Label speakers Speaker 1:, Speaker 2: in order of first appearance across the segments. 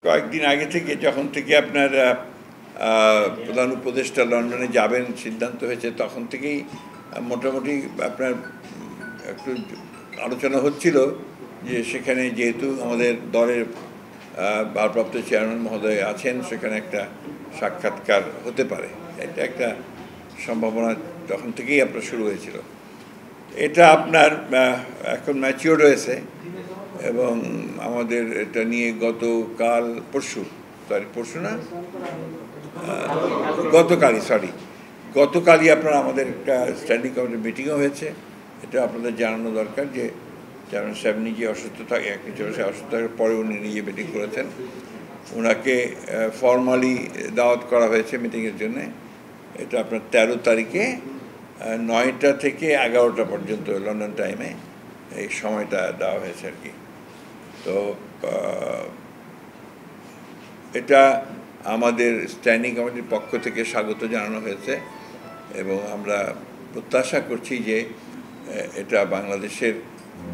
Speaker 1: কয়েকদিন আগে থেকে যখন থেকে আপনার প্রধান উপদেষ্টা লন্ডনে যাবেন সিদ্ধান্ত হয়েছে, তখন থেকেই মোটামুটি আপনার একটু আলোচনা হচ্ছিল যে সেখানে যেহেতু আমাদের দলের ভারপ্রাপ্ত চেয়ারম্যান মহোদয় আছেন, সেখানে একটা সাক্ষাৎকার হতে পারে, এটা একটা সম্ভাবনা তখন থেকেই আপনার শুরু হয়েছিল। এটা আপনার এখন ম্যাচিওর হয়েছে এবং আমাদের এটা নিয়ে গতকালই আপনার আমাদের একটা স্ট্যান্ডিং কমিটির মিটিংও হয়েছে। এটা আপনাদের জানানো দরকার যে চেয়ারম্যান সাহেব নিজে অসুস্থ থাকে, অসুস্থ থাকার পরে উনি নিজে মিটিং করেছেন। ওনাকে ফর্মালি দাওয়াত করা হয়েছে মিটিংয়ের জন্যে। এটা আপনার 13 তারিখে 9টা থেকে 11টা পর্যন্ত লন্ডন টাইমে এই সময়টা দেওয়া হয়েছে আর কি। তো এটা আমাদের স্ট্যান্ডিং কমিটির পক্ষ থেকে স্বাগত জানানো হয়েছে এবং আমরা প্রত্যাশা করছি যে এটা বাংলাদেশের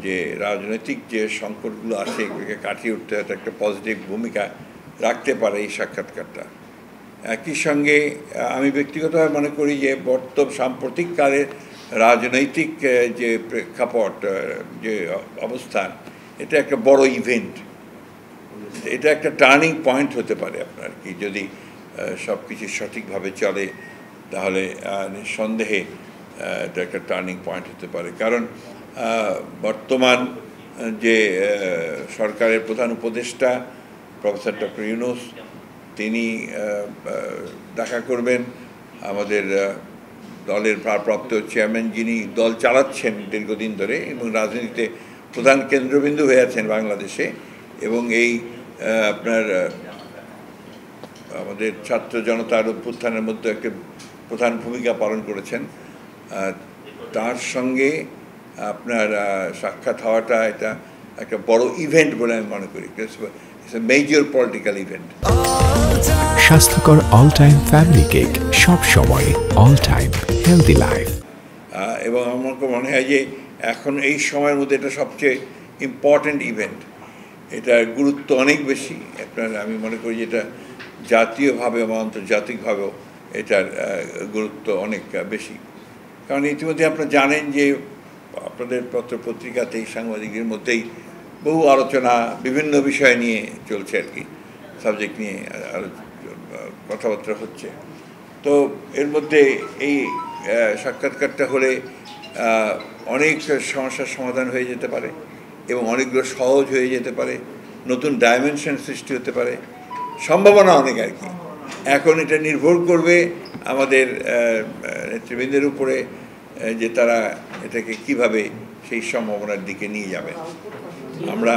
Speaker 1: যে রাজনৈতিক যে সংকটগুলো আছে এগুলোকে কাটিয়ে উঠতে হয়তো একটা পজিটিভ ভূমিকা রাখতে পারে এই সাক্ষাৎকারটা। একই সঙ্গে আমি ব্যক্তিগতভাবে মনে করি যে সাম্প্রতিককালের রাজনৈতিক যে প্রেক্ষাপট, যে অবস্থান, এটা একটা বড় ইভেন্ট, এটা একটা টার্নিং পয়েন্ট হতে পারে আপনার কি। যদি সব কিছু সঠিকভাবে চলে তাহলে নিঃসন্দেহে এটা একটা টার্নিং পয়েন্ট হতে পারে। কারণ বর্তমান যে সরকারের প্রধান উপদেষ্টা প্রফেসর ডক্টর ইউনূস, তিনি দেখা করবেন আমাদের দলের ভারপ্রাপ্ত চেয়ারম্যান, যিনি দল চালাচ্ছেন দীর্ঘদিন ধরে এবং রাজনীতিতে প্রধান কেন্দ্রবিন্দু হয়ে আছেন বাংলাদেশে, এবং এই আপনার আমাদের ছাত্র জনতার অভ্যুত্থানের মধ্যে একটা প্রধান ভূমিকা পালন করেছেন। তার সঙ্গে আপনার সাক্ষাৎ হওয়াটা এটা একটা বড় ইভেন্ট বলে আমি মনে করি। It's a major political event.
Speaker 2: স্বাস্থ্যকর অল টাইম ফ্যামিলি কেক, সব সময় অল টাইম হেলদি লাইফ।
Speaker 1: এবং আমার মনে হয় যে এখন এই সময়ের মধ্যে এটা সবচেয়ে ইম্পর্ট্যান্ট ইভেন্ট, এটার গুরুত্ব অনেক বেশি। আপনার আমি মনে করি যে এটা জাতীয়ভাবে বা আন্তর্জাতিকভাবেও এটার গুরুত্ব অনেক বেশি। কারণ ইতিমধ্যে আপনারা জানেন যে আপনাদের পত্রপত্রিকাতেই সাংবাদিকদের মধ্যেই বহু আলোচনা বিভিন্ন বিষয় নিয়ে চলছে আর কি, সাবজেক্ট নিয়ে কথাবার্তা হচ্ছে। তো এর মধ্যে এই সাক্ষাৎকারটা হলে অনেক সমস্যার সমাধান হয়ে যেতে পারে এবং অনেকগুলো সহজ হয়ে যেতে পারে, নতুন ডাইমেনশন সৃষ্টি হতে পারে, সম্ভাবনা অনেক আর কি। এখন এটা নির্ভর করবে আমাদের নেতৃবৃন্দের উপরে যে তারা এটাকে কিভাবে সেই সম্ভাবনার দিকে নিয়ে যাবে। আমরা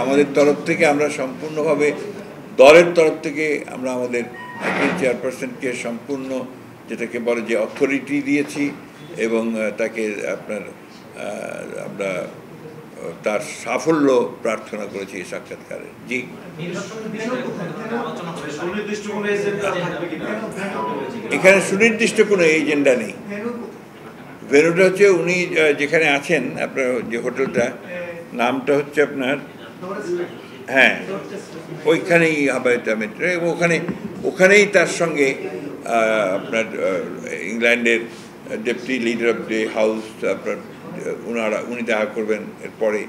Speaker 1: আমাদের তরফ থেকে আমরা সম্পূর্ণভাবে দলের তরফ থেকে আমরা আমাদের চেয়ারপারসনকে সম্পূর্ণ যেটাকে বলে যে অথরিটি দিয়েছি এবং তাকে আপনার আমরা তার সাফল্য প্রার্থনা করেছি এই সাক্ষাৎকারে। জি, এখানে সুনির্দিষ্ট কোনো এজেন্ডা নেই। ভেন্যুটা হচ্ছে উনি যেখানে আছেন, আপনার যে হোটেলটা নামটা হচ্ছে আপনার, হ্যাঁ, ওইখানেই হাবায়তা মেট্রো, এবং ওখানেই তার সঙ্গে আপনার ইংল্যান্ডের deputy leader of the house আপনার উনি দেখা করবেন। এরপরে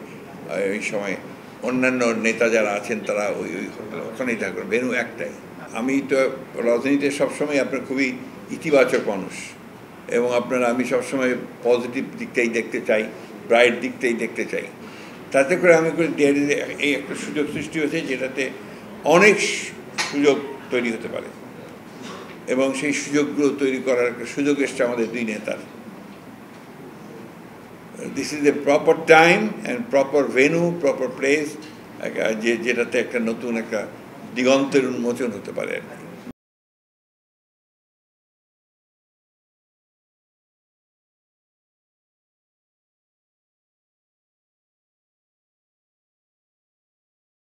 Speaker 1: এই সময় অন্যান্য নেতা যারা আছেন তারা ওখানেই দেখা করবেন। ভেন্যু একটাই। আমি তো রাজনীতিতে সবসময় আপনার খুবই ইতিবাচক মানুষ এবং আমি সবসময় পজিটিভ দিকটাই দেখতে চাই, ব্রাইট দিকটাই দেখতে চাই। তাতে করে আমি এই একটা সুযোগ সৃষ্টি হয়েছে যেটাতে অনেক সুযোগ তৈরি হতে পারে এবং সেই সুযোগগুলো তৈরি করার একটা সুযোগ এসছে আমাদের দুই নেতার। This is a proper time and proper venue, proper place, যেটাতে একটা নতুন একটা দিগন্তের উন্মোচন হতে পারে আর কি।